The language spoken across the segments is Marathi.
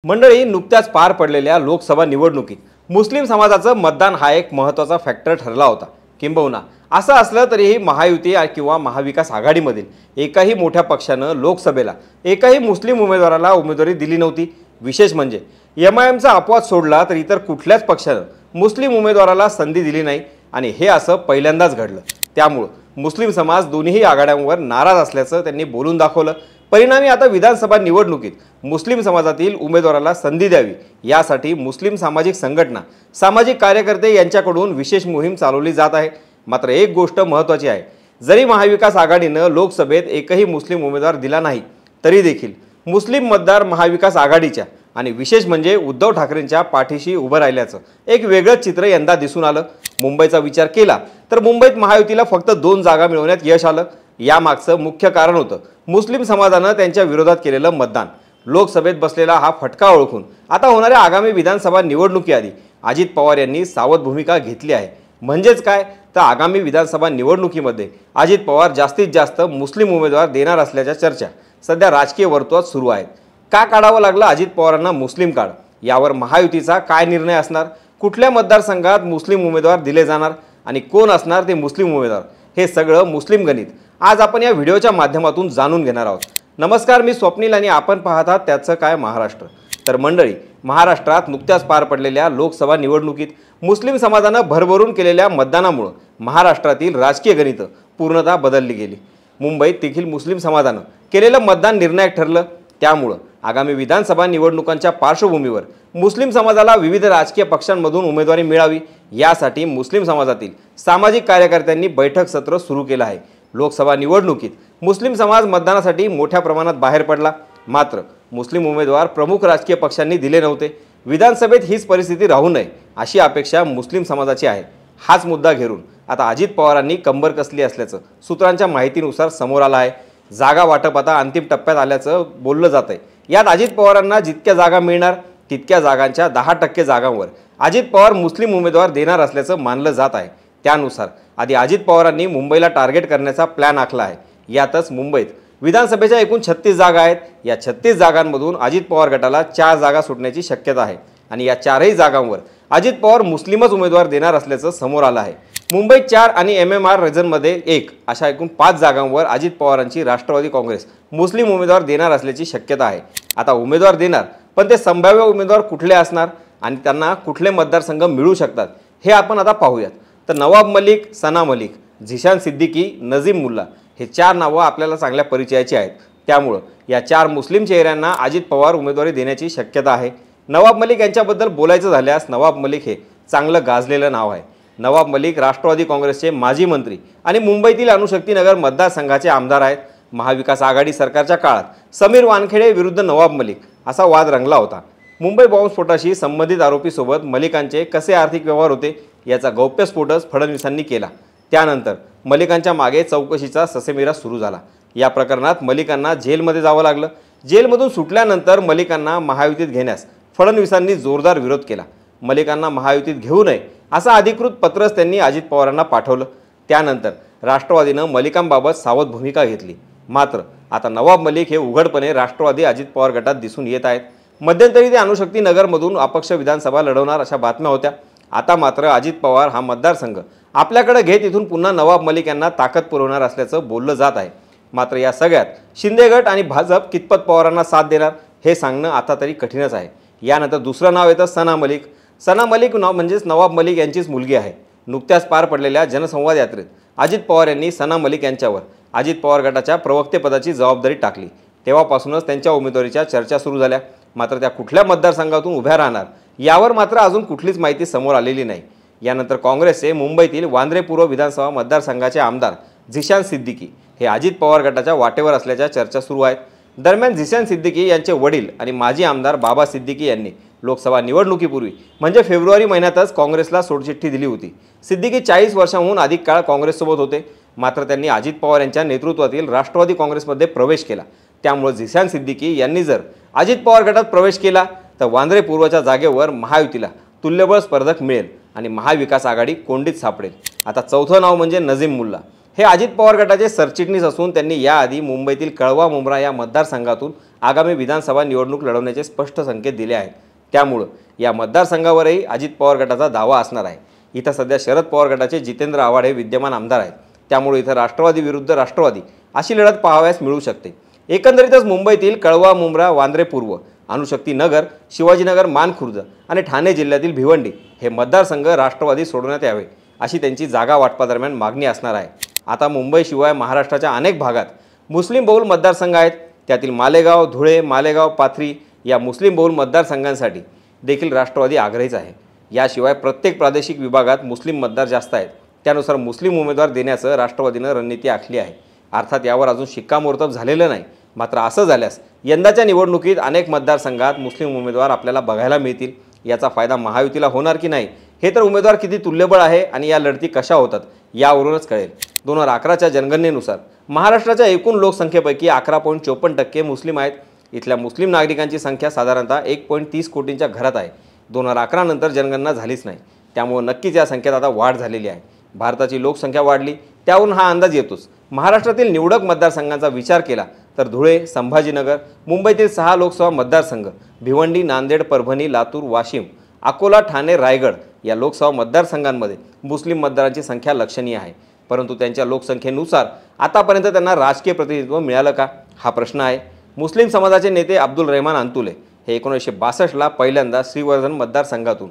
मंडळी, नुकत्याच पार पडलेल्या लोकसभा निवडणुकीत मुस्लिम समाजाचं मतदान हा एक महत्त्वाचा फॅक्टर ठरला होता। किंबहुना असं असलं तरीही महायुती किंवा महाविकास आघाडीमधील एकाही मोठ्या पक्षानं लोकसभेला एकाही मुस्लिम उमेदवाराला उमेदवारी दिली नव्हती। विशेष म्हणजे एमआयएमचा अपवाद सोडला तर इतर कुठल्याच पक्षानं मुस्लिम उमेदवाराला संधी दिली नाही आणि हे असं पहिल्यांदाच घडलं। त्यामुळे मुस्लिम समाज दोन्ही आघाड्यांवर नाराज असल्याचं त्यांनी बोलून दाखवलं। परिणामी आता विधानसभा निवडणुकीत मुस्लिम समाजातील उमेदवाराला संधी द्यावी यासाठी मुस्लिम सामाजिक संघटना, सामाजिक कार्यकर्ते यांच्याकडून विशेष मोहीम चालवली जात आहे। मात्र एक गोष्ट महत्त्वाची आहे, जरी महाविकास आघाडीनं लोकसभेत एकही मुस्लिम उमेदवार दिला नाही तरी देखील मुस्लिम मतदार महाविकास आघाडीच्या आणि विशेष म्हणजे उद्धव ठाकरेंच्या पाठीशी उभं राहिल्याचं एक वेगळंच चित्र यंदा दिसून आलं। मुंबईचा विचार केला तर मुंबईत महायुतीला फक्त 2 जागा मिळवण्यात यश आलं। यामागचं मुख्य कारण होतं मुस्लिम समाजानं त्यांच्या विरोधात केलेलं मतदान। लोकसभेत बसलेला हा फटका ओळखून आता होणाऱ्या आगामी विधानसभा निवडणुकीआधी अजित पवार यांनी सावध भूमिका घेतली आहे। म्हणजेच काय तर आगामी विधानसभा निवडणुकीमध्ये अजित पवार जास्तीत जास्त मुस्लिम उमेदवार देणार असल्याच्या चर्चा सध्या राजकीय वर्तुळात सुरू आहेत। का काढावं लागलं अजित पवारांना मुस्लिम कार्ड? यावर महायुतीचा काय निर्णय असणार? कुठल्या मतदारसंघात मुस्लिम उमेदवार दिले जाणार आणि कोण असणार ते मुस्लिम उमेदवार? हे सगळं मुस्लिम गणित आज आपण या व्हिडिओच्या माध्यमातून जाणून घेणार आहोत। नमस्कार, मी स्वप्नील आणि आपण पाहत आहात त्याचं काय महाराष्ट्र। तर मंडळी, महाराष्ट्रात नुकत्याच पार पडलेल्या लोकसभा निवडणुकीत मुस्लिम समाजानं भरभरून केलेल्या मतदानामुळे महाराष्ट्रातील राजकीय गणितं पूर्णतः बदलली गेली। मुंबईत देखील मुस्लिम समाजानं केलेलं मतदान निर्णायक ठरलं। त्यामुळे आगामी विधानसभा निवडणुकांच्या पार्श्वभूमीवर मुस्लिम समाजाला विविध राजकीय पक्षांमधून उमेदवारी मिळावी यासाठी मुस्लिम समाजातील सामाजिक कार्यकर्त्यांनी बैठक सत्र सुरू केलं आहे। लोकसभा निवडणुकीत मुस्लिम समाज मतदानासाठी मोठ्या प्रमाणात बाहेर पडला, मात्र मुस्लिम उमेदवार प्रमुख राजकीय पक्षांनी दिले नव्हते। विधानसभेत हीच परिस्थिती राहू नये अशी अपेक्षा मुस्लिम समाजाची आहे। हाच मुद्दा घेऊन आता अजित पवारांनी कंबर कसली असल्याचं सूत्रांच्या माहितीनुसार समोर आलं आहे। जागा वाटप आता अंतिम टप्प्यात आल्याचं बोललं जात आहे। यात अजित पवारांना जितक्या जागा मिळणार तितक्या जागांच्या 10% जागांवर अजित पवार मुस्लिम उमेदवार देणार असल्याचं मानलं जात आहे। त्यानुसार आधी अजित पवारांनी मुंबईला टार्गेट करण्याचा प्लॅन आखला आहे। यातच मुंबईत विधानसभेच्या एकूण 36 जागा आहेत। या 36 जागांमधून अजित पवार गटाला 4 जागा सुटण्याची शक्यता आहे आणि या 4ही जागांवर अजित पवार मुस्लिमच उमेदवार देणार असल्याचं समोर आलं आहे। मुंबईत 4 आणि MMR रिजनमध्ये 1 अशा एकूण 5 जागांवर अजित पवारांची राष्ट्रवादी काँग्रेस मुस्लिम उमेदवार देणार असल्याची शक्यता आहे। आता उमेदवार देणार, पण ते संभाव्य उमेदवार कुठले असणार आणि त्यांना कुठले मतदारसंघ मिळू शकतात हे आपण आता पाहूयात। तर नवाब मलिक, सना मलिक, झिशान सिद्दीकी, नजीम मुल्ला हे 4 नावं आपल्याला चांगल्या परिचयाची आहेत। त्यामुळे या 4 मुस्लिम चेहऱ्यांना अजित पवार उमेदवारी देण्याची शक्यता आहे। नवाब मलिक यांच्याबद्दल बोलायचं झाल्यास नवाब मलिक हे चांगलं गाजलेलं नाव आहे। नवाब मलिक राष्ट्रवादी काँग्रेसचे माजी मंत्री आणि मुंबईतील अणुशक्तीनगर मतदारसंघाचे आमदार आहेत। महाविकास आघाडी सरकारच्या काळात समीर वानखेडे विरुद्ध नवाब मलिक असा वाद रंगला होता। मुंबई बॉम्बस्फोटाशी संबंधित आरोपीसोबत मलिकांचे कसे आर्थिक व्यवहार होते याचा गौप्यस्फोटच फडणवीसांनी केला। त्यानंतर मलिकांच्या मागे चौकशीचा ससेमिरा सुरू झाला। या प्रकरणात मलिकांना जेलमध्ये जावं लागलं। जेलमधून सुटल्यानंतर मलिकांना महायुतीत घेण्यास फडणवीसांनी जोरदार विरोध केला। मलिकांना महायुतीत घेऊ नये असं अधिकृत पत्रच त्यांनी अजित पवारांना पाठवलं। त्यानंतर राष्ट्रवादीनं मलिकांबाबत सावध भूमिका घेतली। मात्र आता नवाब मलिक हे उघडपणे राष्ट्रवादी अजित पवार गटात दिसून येत आहेत। मध्यंतरी ते अणुशक्तीनगरमधून अपक्ष विधानसभा लढवणार अशा बातम्या होत्या। आता मात्र अजित पवार हा मतदारसंघ आपल्याकडे घेत इथून पुन्हा नवाब मलिक यांना ताकद पुरवणार असल्याचं बोललं जात आहे। मात्र या सगळ्यात शिंदे गट आणि भाजप कितपत पवारांना साथ देणार हे सांगणं आता तरी कठीणच आहे। यानंतर दुसरं नाव येतं सना मलिक। सना मलिक नाव म्हणजेच नवाब मलिक यांचीच मुलगी आहे। नुकत्याच पार पडलेल्या जनसंवाद यात्रेत अजित पवार यांनी सना मलिक यांच्यावर अजित पवार गटाच्या प्रवक्तेपदाची जबाबदारी टाकली। तेव्हापासूनच त्यांच्या उमेदवारीच्या चर्चा सुरू झाल्या। मात्र त्या कुठल्या मतदारसंघातून उभ्या राहणार यावर मात्र अजून कुठलीच माहिती समोर आलेली नाही। यानंतर काँग्रेसचे मुंबईतील वांद्रे पूर्व विधानसभा मतदारसंघाचे आमदार झिशान सिद्दीकी हे अजित पवार गटाच्या वाटेवर असल्याच्या चर्चा सुरू आहेत। दरम्यान झिशान सिद्दीकी यांचे वडील आणि माजी आमदार बाबा सिद्दीकी यांनी लोकसभा निवडणुकीपूर्वी म्हणजे फेब्रुवारी महिन्यातच काँग्रेसला सोडचिठ्ठी दिली होती। सिद्दीकी 40 वर्षांहून अधिक काळ काँग्रेससोबत होते, मात्र त्यांनी अजित पवार यांच्या नेतृत्वातील राष्ट्रवादी काँग्रेसमध्ये प्रवेश केला। त्यामुळे झिशान सिद्दीकी यांनी जर अजित पवार गटात प्रवेश केला तर वांद्रे पूर्वच्या जागेवर महायुतीला तुल्यबळ स्पर्धक मिळेल आणि महाविकास आघाडी कोंडीत सापडेल। आता चौथं नाव म्हणजे नजीम मुल्ला। हे अजित पवार गटाचे सरचिटणीस असून त्यांनी याआधी मुंबईतील कळवा मुंब्रा या मतदारसंघातून आगामी विधानसभा निवडणूक लढवण्याचे स्पष्ट संकेत दिले आहेत। त्यामुळे या मतदारसंघावरही अजित पवार गटाचा दावा असणार आहे। इथं सध्या शरद पवार गटाचे जितेंद्र आव्हाड हे विद्यमान आमदार आहेत। त्यामुळे इथं राष्ट्रवादी विरुद्ध राष्ट्रवादी अशी लढत पाहावयास मिळू शकते। एकंदरीतच मुंबईतील कळवा, मुंब्रा, वांद्रे पूर्व, अणुशक्ती नगर, शिवाजीनगर, मानखुर्द आणि ठाणे जिल्ह्यातील भिवंडी हे मतदारसंघ राष्ट्रवादी सोडवण्यात यावे अशी त्यांची जागा वाटपादरम्यान मागणी असणार आहे। आता मुंबईशिवाय महाराष्ट्राच्या अनेक भागात मुस्लिम बहुल मतदारसंघ आहेत। त्यातील मालेगाव, धुळे, मालेगाव, पाथरी या मुस्लिम बहुल मतदारसंघांसाठी देखील राष्ट्रवादी आग्रहीच आहे। याशिवाय प्रत्येक प्रादेशिक विभागात मुस्लिम मतदार जास्त आहेत, त्यानुसार मुस्लिम उमेदवार देण्याचं राष्ट्रवादीनं रणनीती आखली आहे। अर्थात यावर अजून शिक्कामोर्तब झालेलं नाही। मात्र असं झाल्यास यंदाच्या निवडणुकीत अनेक मतदारसंघात मुस्लिम उमेदवार आपल्याला बघायला मिळतील। याचा फायदा महायुतीला होणार की नाही हे तर उमेदवार किती तुल्यबळ आहे आणि या लढती कशा होतात यावरूनच कळेल। 2011च्या जनगणनेनुसार महाराष्ट्राच्या एकूण लोकसंख्येपैकी 11.54% मुस्लिम आहेत। इथल्या मुस्लिम नागरिकांची संख्या साधारणतः 1.30 कोटींच्या घरात आहे। 2011 नंतर जनगणना झालीच नाही, त्यामुळे नक्कीच या संख्येत आता वाढ झालेली आहे। भारताची लोकसंख्या वाढली त्यावरून हा अंदाज येतोच। महाराष्ट्रातील निवडक मतदारसंघांचा विचार केला तर धुळे, संभाजीनगर, मुंबईतील 6 लोकसभा मतदारसंघ, भिवंडी, नांदेड, परभणी, लातूर, वाशिम, अकोला, ठाणे, रायगड या लोकसभा मतदारसंघांमध्ये मुस्लिम मतदारांची संख्या लक्षणीय आहे। परंतु त्यांच्या लोकसंख्येनुसार आतापर्यंत त्यांना राजकीय प्रतिनिधित्व मिळालं का हा प्रश्न आहे। मुस्लिम समाजाचे नेते अब्दुल रहमान अंतुले हे 1962ला पहिल्यांदा श्रीवर्धन मतदारसंघातून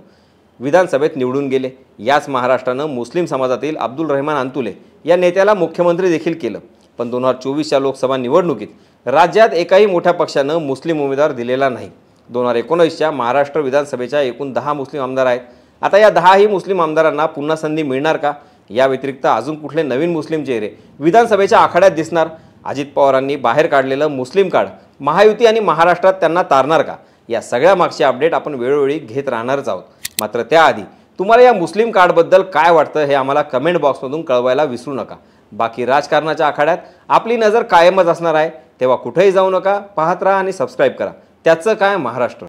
विधानसभेत निवडून गेले। याच महाराष्ट्रानं मुस्लिम समाजातील अब्दुल रहमान अंतुले या नेत्याला मुख्यमंत्री देखील केलं। पण 2024च्या लोकसभा निवडणुकीत राज्यात एकाही मोठ्या पक्षानं मुस्लिम उमेदवार दिलेला नाही। 2019च्या महाराष्ट्र विधानसभेच्या एकूण 10 मुस्लिम आमदार आहेत। आता या 10ही मुस्लिम आमदारांना पुन्हा संधी मिळणार का? या व्यतिरिक्त अजून कुठले नवीन मुस्लिम चेहरे विधानसभेच्या आखाड्यात दिसणार? अजित पवारांनी बाहेर काढलेलं मुस्लिम कार्ड महायुती आणि महाराष्ट्रात त्यांना तारणार का? या सगळ्या मागचे अपडेट आपण वेळोवेळी घेत राहणारच आहोत। मात्र त्याआधी तुम्हाला या मुस्लिम कार्डबद्दल काय वाटतं हे आम्हाला कमेंट बॉक्समधून कळवायला विसरू नका। बाकी राजकारणाच्या आखाड्यात आपली नजर कायमच असणार आहे, तेव्हा कुठेही जाऊ नका, पाहत राहा आणि सबस्क्राईब करा। त्याचं काय महाराष्ट्र।